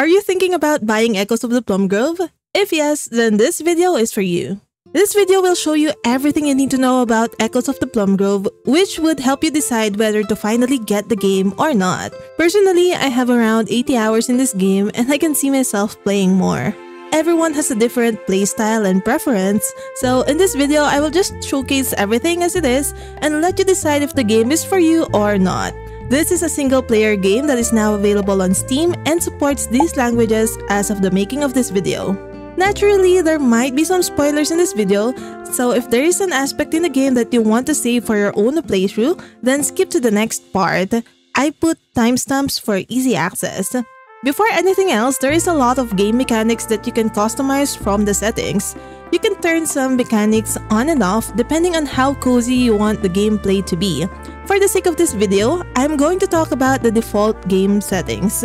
Are you thinking about buying Echoes of the Plumgrove? If yes, then this video is for you. This video will show you everything you need to know about Echoes of the Plumgrove, which would help you decide whether to finally get the game or not. Personally, I have around 80 hours in this game and I can see myself playing more. Everyone has a different playstyle and preference, so in this video, I will just showcase everything as it is and let you decide if the game is for you or not. This is a single-player game that is now available on Steam and supports these languages as of the making of this video. Naturally, there might be some spoilers in this video, so if there is an aspect in the game that you want to save for your own playthrough, then skip to the next part. I put timestamps for easy access. Before anything else, there is a lot of game mechanics that you can customize from the settings. You can turn some mechanics on and off depending on how cozy you want the gameplay to be. For the sake of this video, I'm going to talk about the default game settings.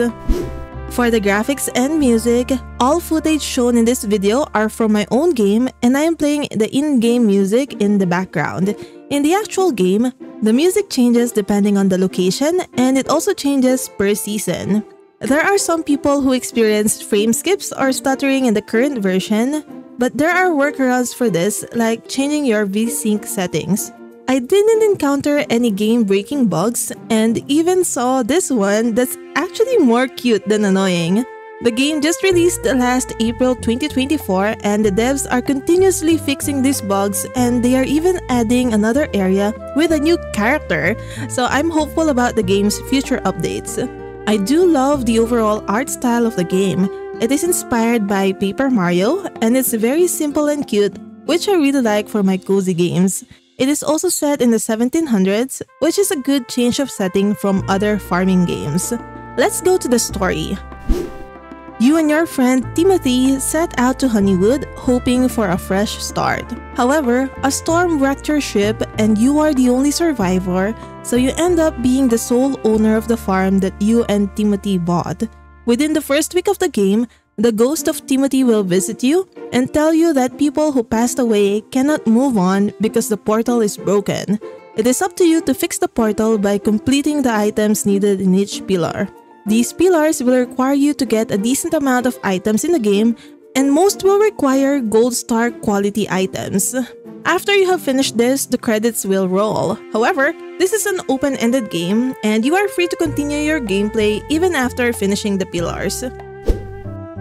For the graphics and music, all footage shown in this video are from my own game and I am playing the in-game music in the background. In the actual game, the music changes depending on the location and it also changes per season. There are some people who experience frame skips or stuttering in the current version, but there are workarounds for this, like changing your VSync settings. I didn't encounter any game-breaking bugs and even saw this one that's actually more cute than annoying. The game just released last April 2024 and the devs are continuously fixing these bugs and they are even adding another area with a new character, so I'm hopeful about the game's future updates. I do love the overall art style of the game. It is inspired by Paper Mario and it's very simple and cute, which I really like for my cozy games. It is also set in the 1700s, which is a good change of setting from other farming games. Let's go to the story. You and your friend Timothy set out to Honeywood, hoping for a fresh start. However, a storm wrecked your ship and you are the only survivor, so you end up being the sole owner of the farm that you and Timothy bought. Within the first week of the game, the ghost of Timothy will visit you and tell you that people who passed away cannot move on because the portal is broken. It is up to you to fix the portal by completing the items needed in each pillar. These pillars will require you to get a decent amount of items in the game, and most will require gold star quality items. After you have finished this, the credits will roll. However, this is an open-ended game, and you are free to continue your gameplay even after finishing the pillars.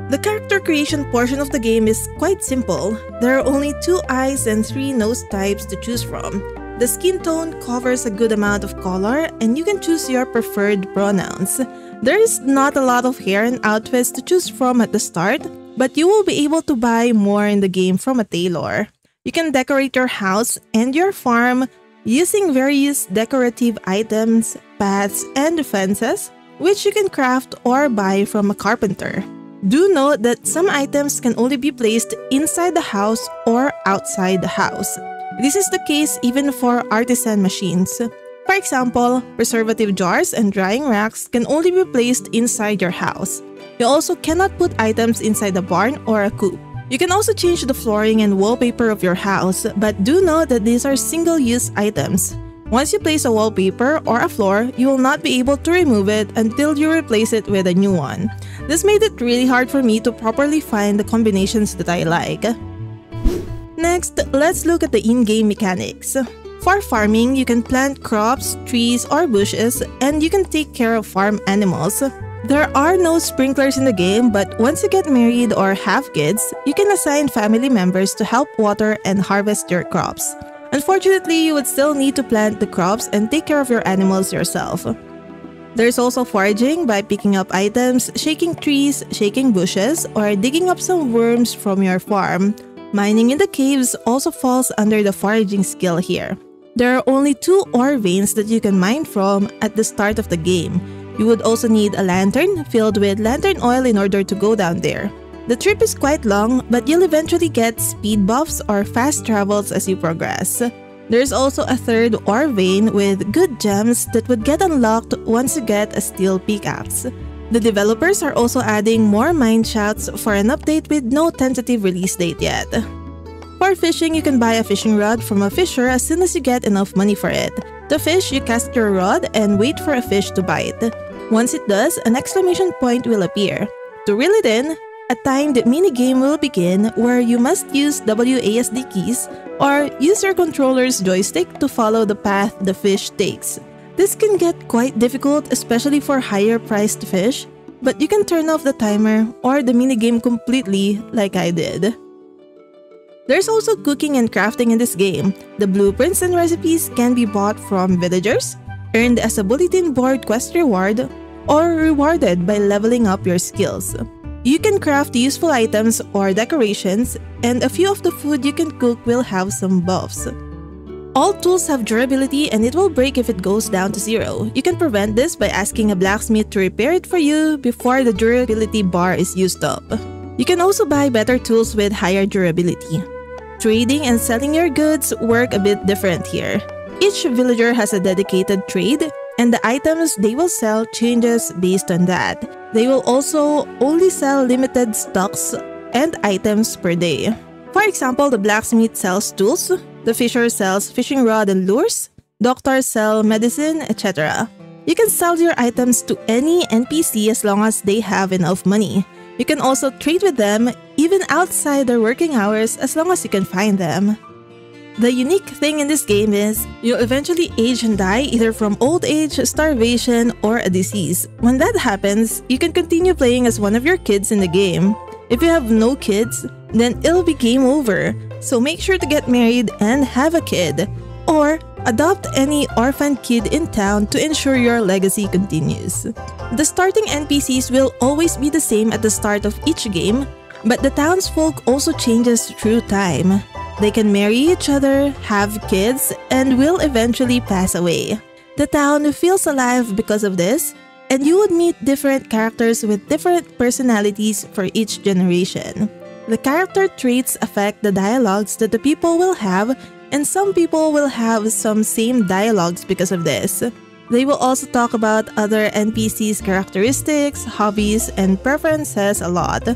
The character creation portion of the game is quite simple. There are only 2 eyes and 3 nose types to choose from. The skin tone covers a good amount of color, and you can choose your preferred pronouns. There is not a lot of hair and outfits to choose from at the start, but you will be able to buy more in the game from a tailor. You can decorate your house and your farm using various decorative items, paths, and fences, which you can craft or buy from a carpenter. Do note that some items can only be placed inside the house or outside the house. This is the case even for artisan machines. For example, preservative jars and drying racks can only be placed inside your house. You also cannot put items inside a barn or a coop. You can also change the flooring and wallpaper of your house, but do note that these are single-use items. Once you place a wallpaper or a floor, you will not be able to remove it until you replace it with a new one. This made it really hard for me to properly find the combinations that I like. Next, let's look at the in-game mechanics. For farming, you can plant crops, trees, or bushes, and you can take care of farm animals. There are no sprinklers in the game, but once you get married or have kids, you can assign family members to help water and harvest your crops. Unfortunately, you would still need to plant the crops and take care of your animals yourself. There's also foraging by picking up items, shaking trees, shaking bushes, or digging up some worms from your farm. Mining in the caves also falls under the foraging skill here. There are only 2 ore veins that you can mine from at the start of the game. You would also need a lantern filled with lantern oil in order to go down there. The trip is quite long, but you'll eventually get speed buffs or fast travels as you progress. There's also a 3rd ore vein with good gems that would get unlocked once you get a steel pickaxe. The developers are also adding more mine shafts for an update with no tentative release date yet. For fishing, you can buy a fishing rod from a fisher as soon as you get enough money for it. To fish, you cast your rod and wait for a fish to bite. Once it does, an exclamation point will appear. To reel it in, a timed minigame will begin where you must use WASD keys or use your controller's joystick to follow the path the fish takes. This can get quite difficult, especially for higher priced fish, but you can turn off the timer or the minigame completely like I did. There's also cooking and crafting in this game. The blueprints and recipes can be bought from villagers, earned as a bulletin board quest reward, or rewarded by leveling up your skills. You can craft useful items or decorations, and a few of the food you can cook will have some buffs. All tools have durability and it will break if it goes down to 0. You can prevent this by asking a blacksmith to repair it for you before the durability bar is used up. You can also buy better tools with higher durability. Trading and selling your goods work a bit different here. Each villager has a dedicated trade, and the items they will sell changes based on that. They will also only sell limited stocks and items per day. For example, the blacksmith sells tools, the fisher sells fishing rod and lures, doctors sell medicine, etc. You can sell your items to any NPC as long as they have enough money. You can also trade with them even outside their working hours as long as you can find them. The unique thing in this game is you'll eventually age and die either from old age, starvation, or a disease. When that happens, you can continue playing as one of your kids in the game. If you have no kids, then it'll be game over. So make sure to get married and have a kid. Or adopt any orphan kid in town to ensure your legacy continues. The starting NPCs will always be the same at the start of each game, but the townsfolk also changes through time. They can marry each other, have kids, and will eventually pass away. The town feels alive because of this, and you would meet different characters with different personalities for each generation. The character traits affect the dialogues that the people will have, and some people will have some same dialogues because of this. They will also talk about other NPCs' characteristics, hobbies, and preferences a lot.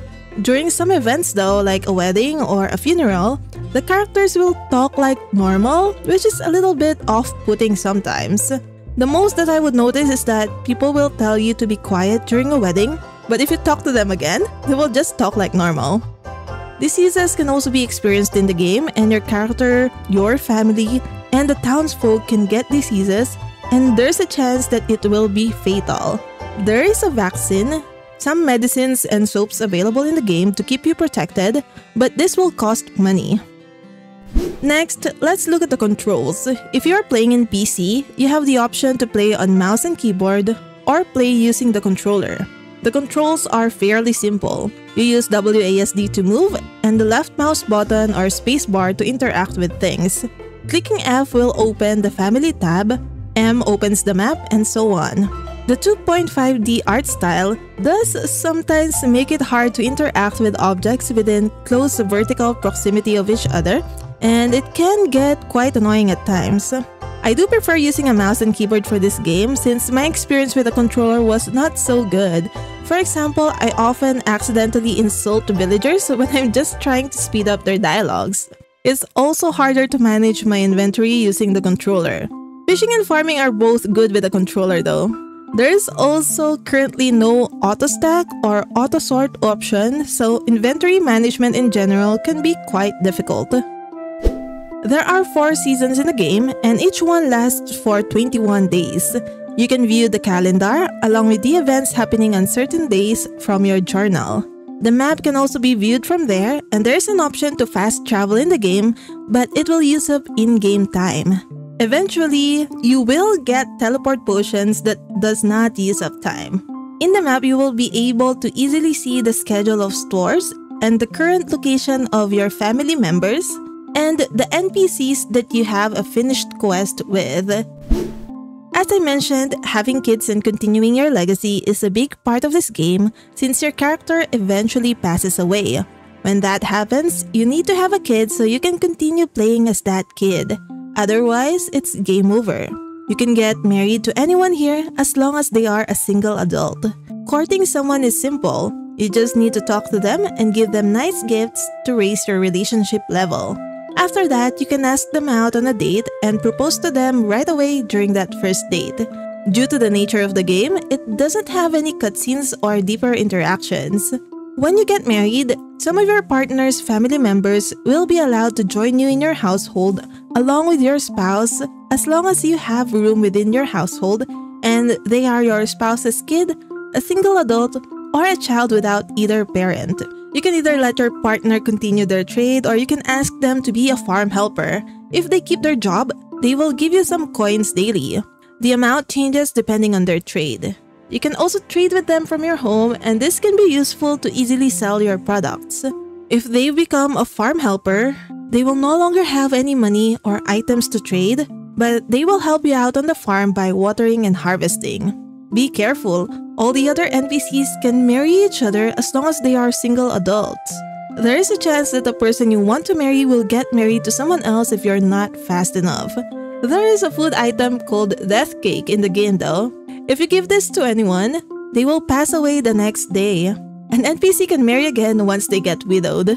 During some events though, like a wedding or a funeral, the characters will talk like normal, which is a little bit off-putting sometimes. The most that I would notice is that people will tell you to be quiet during a wedding, but if you talk to them again, they will just talk like normal. Diseases can also be experienced in the game, and your character, your family, and the townsfolk can get diseases, and there's a chance that it will be fatal. There is a vaccine, some medicines and soaps available in the game to keep you protected, but this will cost money. Next, let's look at the controls. If you are playing in PC, you have the option to play on mouse and keyboard or play using the controller. The controls are fairly simple. You use WASD to move and the left mouse button or spacebar to interact with things. Clicking F will open the family tab, M opens the map, and so on. The 2.5D art style does sometimes make it hard to interact with objects within close vertical proximity of each other, and it can get quite annoying at times. I do prefer using a mouse and keyboard for this game since my experience with a controller was not so good. For example, I often accidentally insult villagers when I'm just trying to speed up their dialogues. It's also harder to manage my inventory using the controller. Fishing and farming are both good with a controller though. There's also currently no auto-stack or auto-sort option, so inventory management in general can be quite difficult. There are 4 seasons in the game, and each one lasts for 21 days. You can view the calendar along with the events happening on certain days from your journal. The map can also be viewed from there, and there's an option to fast travel in the game, but it will use up in-game time. Eventually, you will get teleport potions that does not use up time. In the map, you will be able to easily see the schedule of stores and the current location of your family members and the NPCs that you have a finished quest with. As I mentioned, having kids and continuing your legacy is a big part of this game since your character eventually passes away. When that happens, you need to have a kid so you can continue playing as that kid. Otherwise, it's game over. You can get married to anyone here as long as they are a single adult. Courting someone is simple. You just need to talk to them and give them nice gifts to raise your relationship level. After that, you can ask them out on a date and propose to them right away during that first date. Due to the nature of the game, it doesn't have any cutscenes or deeper interactions. When you get married, some of your partner's family members will be allowed to join you in your household along with your spouse as long as you have room within your household and they are your spouse's kid, a single adult, or a child without either parent. You can either let your partner continue their trade or you can ask them to be a farm helper. If they keep their job, they will give you some coins daily. The amount changes depending on their trade. You can also trade with them from your home, and this can be useful to easily sell your products. If they become a farm helper, they will no longer have any money or items to trade, but they will help you out on the farm by watering and harvesting. Be careful, all the other NPCs can marry each other as long as they are single adults. There is a chance that the person you want to marry will get married to someone else if you're not fast enough. There is a food item called Death Cake in the game though. If you give this to anyone, they will pass away the next day. An NPC can marry again once they get widowed.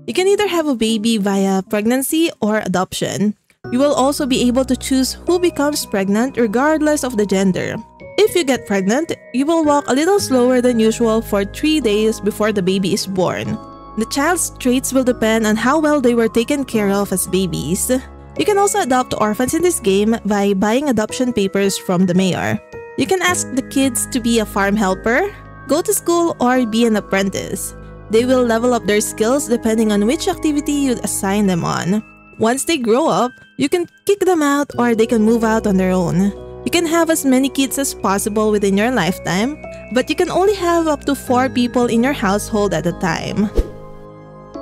You can either have a baby via pregnancy or adoption. You will also be able to choose who becomes pregnant regardless of the gender. If you get pregnant, you will walk a little slower than usual for 3 days before the baby is born. The child's traits will depend on how well they were taken care of as babies. You can also adopt orphans in this game by buying adoption papers from the mayor. You can ask the kids to be a farm helper, go to school, or be an apprentice. They will level up their skills depending on which activity you assign them on. Once they grow up, you can kick them out or they can move out on their own. You can have as many kids as possible within your lifetime, but you can only have up to 4 people in your household at a time.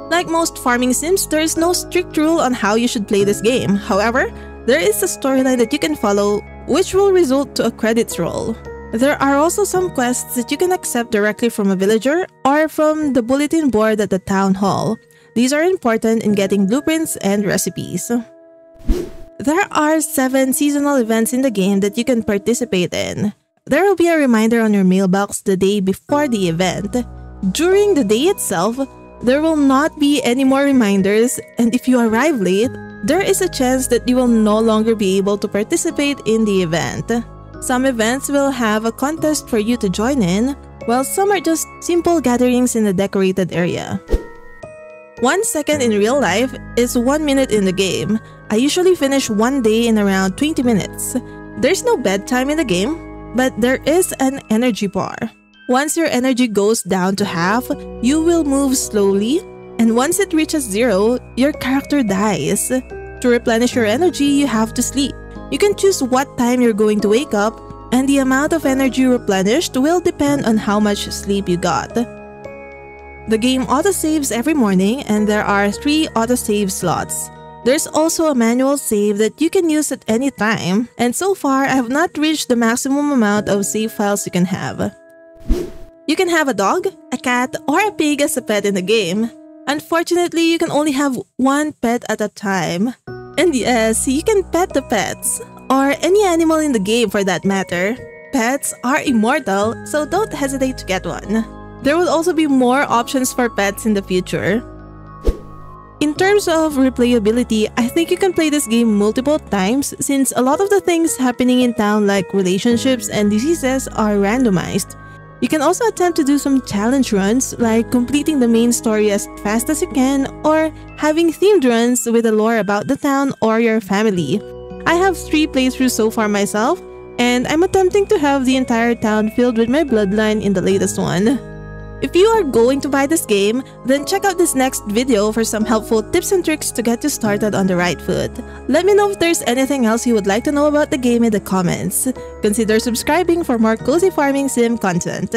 Like most farming sims, there is no strict rule on how you should play this game. However, there is a storyline that you can follow, which will result to a credits roll. There are also some quests that you can accept directly from a villager or from the bulletin board at the town hall. These are important in getting blueprints and recipes. There are 7 seasonal events in the game that you can participate in. There will be a reminder on your mailbox the day before the event. During the day itself, there will not be any more reminders, and if you arrive late, there is a chance that you will no longer be able to participate in the event. Some events will have a contest for you to join in, while some are just simple gatherings in a decorated area. 1 second in real life is 1 minute in the game. I usually finish one day in around 20 minutes. There's no bedtime in the game, but there is an energy bar. Once your energy goes down to half, you will move slowly, and once it reaches 0, your character dies. To replenish your energy, you have to sleep. You can choose what time you're going to wake up, and the amount of energy replenished will depend on how much sleep you got. The game autosaves every morning, and there are 3 autosave slots. There's also a manual save that you can use at any time, and so far I have not reached the maximum amount of save files you can have. You can have a dog, a cat, or a pig as a pet in the game. Unfortunately, you can only have 1 pet at a time. And yes, you can pet the pets, or any animal in the game for that matter. Pets are immortal, so don't hesitate to get one. There will also be more options for pets in the future. In terms of replayability, I think you can play this game multiple times since a lot of the things happening in town like relationships and diseases are randomized. You can also attempt to do some challenge runs like completing the main story as fast as you can or having themed runs with a lore about the town or your family. I have 3 playthroughs so far myself, and I'm attempting to have the entire town filled with my bloodline in the latest one. If you are going to buy this game, then check out this next video for some helpful tips and tricks to get you started on the right foot. Let me know if there's anything else you would like to know about the game in the comments. Consider subscribing for more cozy farming sim content.